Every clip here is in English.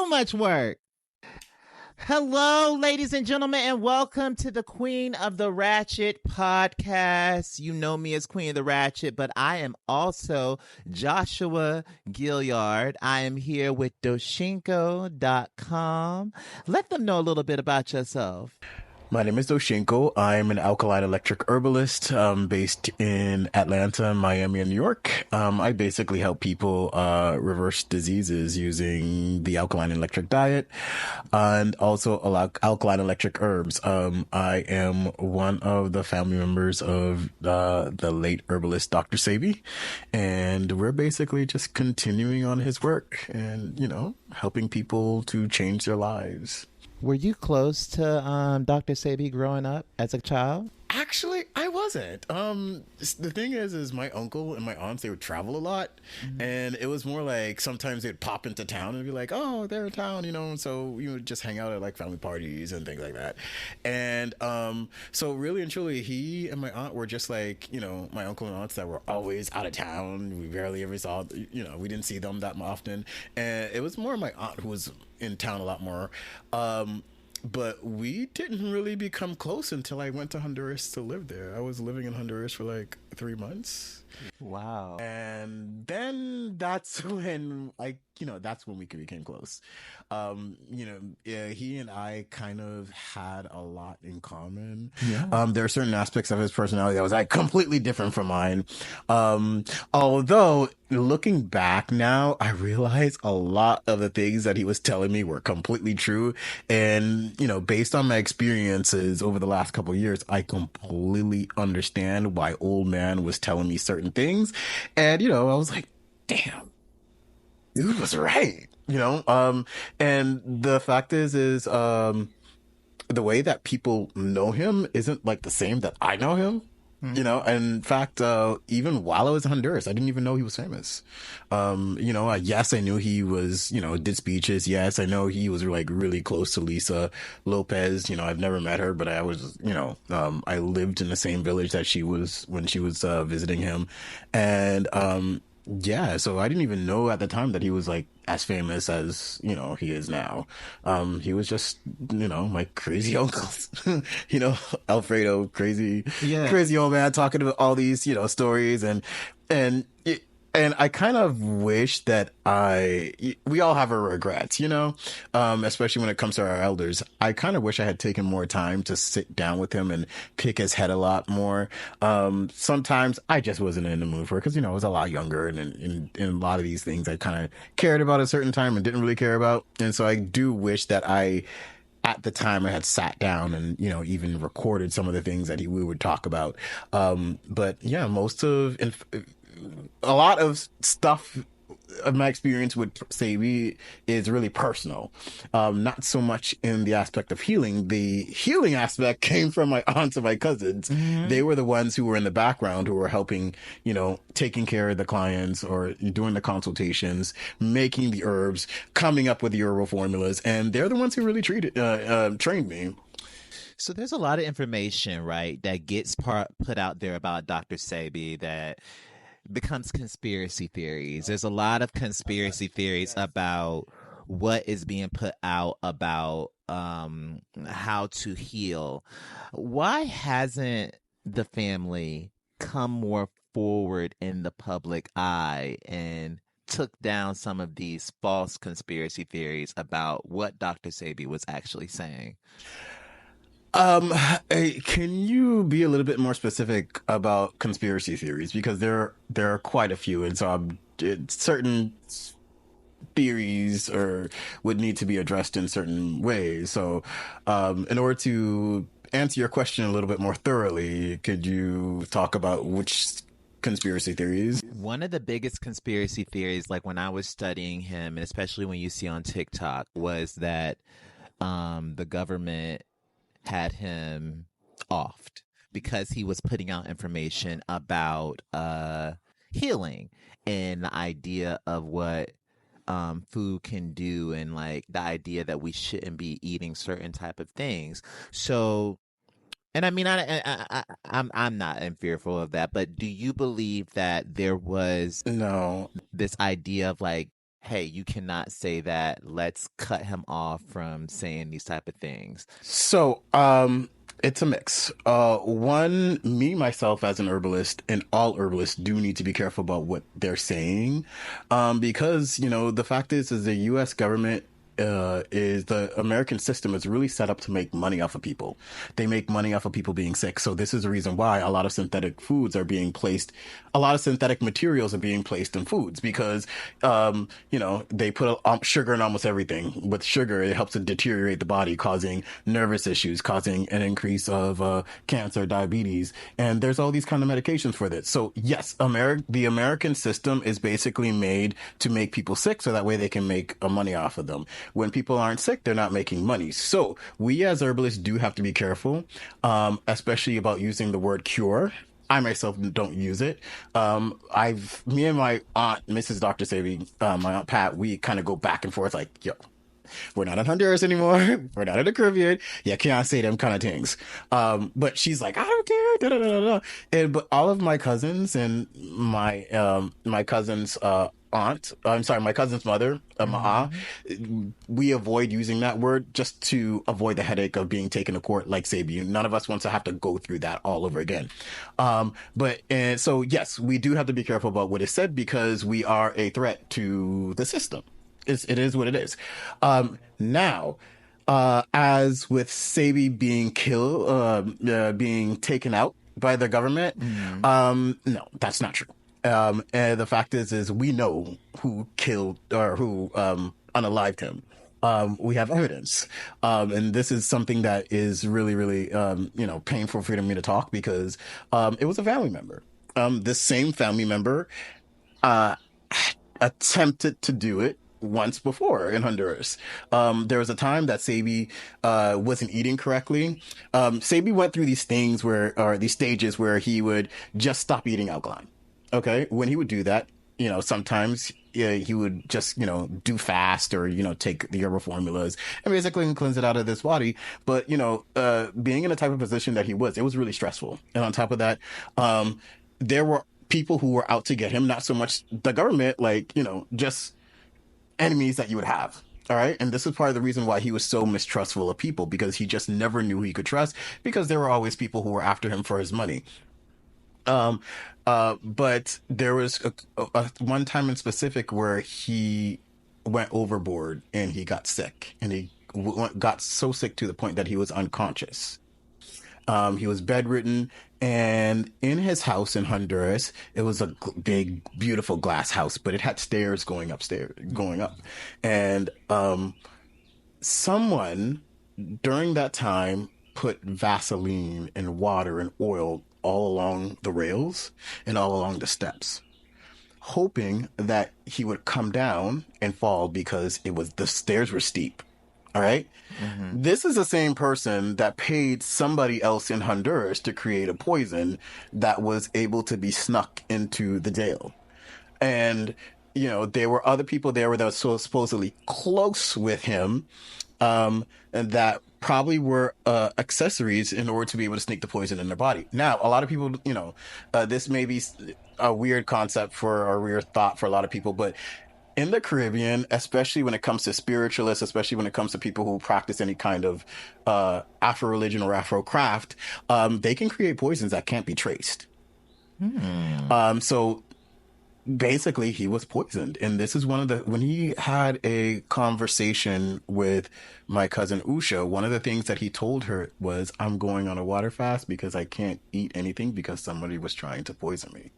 much work. Hello, ladies and gentlemen, and welcome to the Queen of the Ratchet podcast. You know me as Queen of the Ratchet, but I am also Joshua Gilliard. I am here with Doshynko.com. Let them know a little bit about yourself. My name is Doshynko. I'm an alkaline electric herbalist based in Atlanta, Miami, and New York. I basically help people reverse diseases using the alkaline electric diet and also alkaline electric herbs. I am one of the family members of the late herbalist Dr. Sebi, and we're basically just continuing on his work and, helping people to change their lives. Were you close to Dr. Sebi growing up as a child? Actually, I wasn't. The thing is my uncle and my aunts, they would travel a lot. Mm-hmm. And it was more like sometimes they'd pop into town and be like, oh, they're in town, and so we would just hang out at like family parties and things like that. And so really and truly, he and my aunt were just like, my uncle and aunts that were always out of town. We barely ever saw, we didn't see them that often. And it was more my aunt who was in town a lot more. But we didn't really become close until I went to Honduras to live there. I was living in Honduras for like 3 months. Wow. And then that's when that's when we became close. He and I kind of had a lot in common. Yeah. There are certain aspects of his personality that was like completely different from mine. Although looking back now, I realize a lot of the things that he was telling me were completely true. And, based on my experiences over the last couple of years, I completely understand why old man was telling me certain things. And, I was like, damn, dude was right, and the fact is the way that people know him isn't like the same that I know him. Mm-hmm. And in fact, even while I was in Honduras, I didn't even know he was famous. Yes, I knew he was, did speeches. Yes, I know he was like really close to Lisa Lopez. I've never met her, but I was, I lived in the same village that she was when she was visiting him. And, yeah, so I didn't even know at the time that he was like as famous as, he is now. He was just, my crazy uncle, Alfredo, crazy old man talking about all these, stories and I kind of wish that we all have our regrets, especially when it comes to our elders. I kind of wish I had taken more time to sit down with him and pick his head a lot more. Sometimes I just wasn't in the mood for it because, I was a lot younger and a lot of these things I kind of cared about at a certain time and didn't really care about. And so I do wish that at the time I had sat down and, even recorded some of the things that we would talk about. But yeah, a lot of stuff of my experience with Sebi is really personal. Not so much in the aspect of healing. The healing aspect came from my aunts and my cousins. Mm-hmm. They were the ones who were in the background, who were helping, taking care of the clients or doing the consultations, making the herbs, coming up with the herbal formulas. And they're the ones who really trained me. So there's a lot of information, right, that gets put out there about Dr. Sebi that becomes conspiracy theories. There's a lot of conspiracy theories about what is being put out about how to heal. Why hasn't the family come more forward in the public eye and took down some of these false conspiracy theories about what Dr. Sebi was actually saying? Can you be a little bit more specific about conspiracy theories? Because there are quite a few, and so certain theories would need to be addressed in certain ways. So, in order to answer your question a little bit more thoroughly, could you talk about which conspiracy theories? One of the biggest conspiracy theories, like when I was studying him, and especially when you see on TikTok, was that the government had him offed because he was putting out information about healing and the idea of what food can do, and like the idea that we shouldn't be eating certain type of things. So, and I mean, I'm not fearful of that, but do you believe that there was no this idea of like hey, you cannot say that. Let's cut him off from saying these type of things. So, it's a mix. One, me myself as an herbalist, and all herbalists do need to be careful about what they're saying, because the fact is the U.S. government. Is the American system is really set up to make money off of people. They make money off of people being sick. So this is the reason why a lot of synthetic foods are being placed, a lot of synthetic materials are being placed in foods because, they put sugar in almost everything. With sugar, it helps to deteriorate the body, causing nervous issues, causing an increase of cancer, diabetes, and there's all these kind of medications for this. So yes, the American system is basically made to make people sick, so that way they can make money off of them. When people aren't sick, they're not making money. So we as herbalists do have to be careful, especially about using the word cure. I myself don't use it. Me and my aunt, Mrs. Dr. Sebi, my aunt Pat, we kind of go back and forth like, yo, we're not in Honduras anymore. We're not in the Caribbean. Yeah, can't say them kind of things. But she's like, I don't care. Da, da, da, da. But all of my cousins and my cousin's aunt, I'm sorry, my cousin's mother, Ma'a, we avoid using that word just to avoid the headache of being taken to court like Sebi. None of us wants to have to go through that all over again. So yes, we do have to be careful about what is said because we are a threat to the system. It is what it is. Now, as with Sebi being being taken out by the government, no, that's not true. And the fact is we know who killed or who unalived him. We have evidence, and this is something that is really, really, painful for me to talk because it was a family member. This same family member attempted to do it once before in Honduras. There was a time that Sebi wasn't eating correctly. Sebi went through these things or these stages where he would just stop eating alkaline. Okay, when he would do that, sometimes he would just, do fast or, take the herbal formulas and basically cleanse it out of his body. But, being in the type of position that he was, it was really stressful. And on top of that, there were people who were out to get him, not so much the government, like, just enemies that you would have. All right. And this is part of the reason why he was so mistrustful of people, because he just never knew who he could trust, because there were always people who were after him for his money. But there was one time in specific where he went overboard and he got sick, and he got so sick to the point that he was unconscious. He was bedridden, and in his house in Honduras, it was a big, beautiful glass house, but it had stairs going up. And someone during that time put Vaseline and water and oil all along the rails and all along the steps, hoping that he would come down and fall because the stairs were steep. All right. Mm-hmm. This is the same person that paid somebody else in Honduras to create a poison that was able to be snuck into the jail. And, there were other people there that were so supposedly close with him, and that probably were accessories in order to be able to sneak the poison in their body. Now, a lot of people, this may be a weird concept or a weird thought for a lot of people, but in the Caribbean, especially when it comes to spiritualists, especially when it comes to people who practice any kind of Afro religion or Afro craft, they can create poisons that can't be traced. So basically he was poisoned. And this is when he had a conversation with my cousin Usha, one of the things that he told her was, I'm going on a water fast because I can't eat anything because somebody was trying to poison me.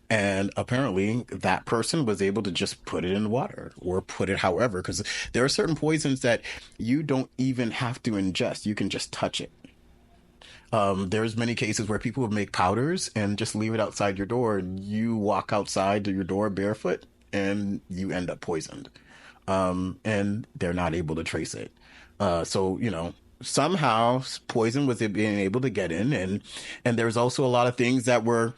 And apparently that person was able to just put it in water or put it however, because there are certain poisons that you don't even have to ingest. You can just touch it. There's many cases where people would make powders and just leave it outside your door. You walk outside to your door barefoot and you end up poisoned. And they're not able to trace it. Somehow poison was being able to get in. And there's also a lot of things that were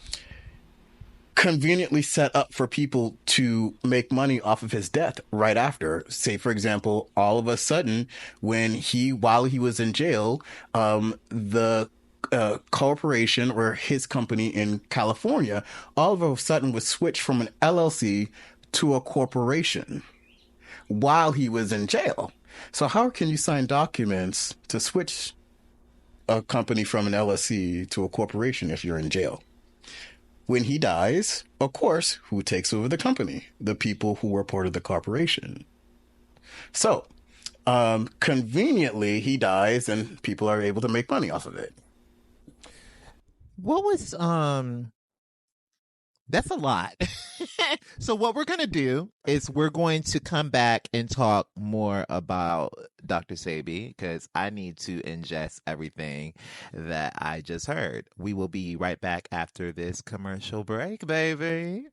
conveniently set up for people to make money off of his death right after. Say, for example, all of a sudden, while he was in jail, the corporation or his company in California all of a sudden was switched from an LLC to a corporation while he was in jail. So how can you sign documents to switch a company from an LLC to a corporation if you're in jail? When he dies, of course, who takes over the company? The people who were part of the corporation. So, conveniently, he dies and people are able to make money off of it. What was That's a lot. So what we're going to do is we're going to come back and talk more about Dr. Sebi because I need to ingest everything that I just heard. We will be right back after this commercial break, baby.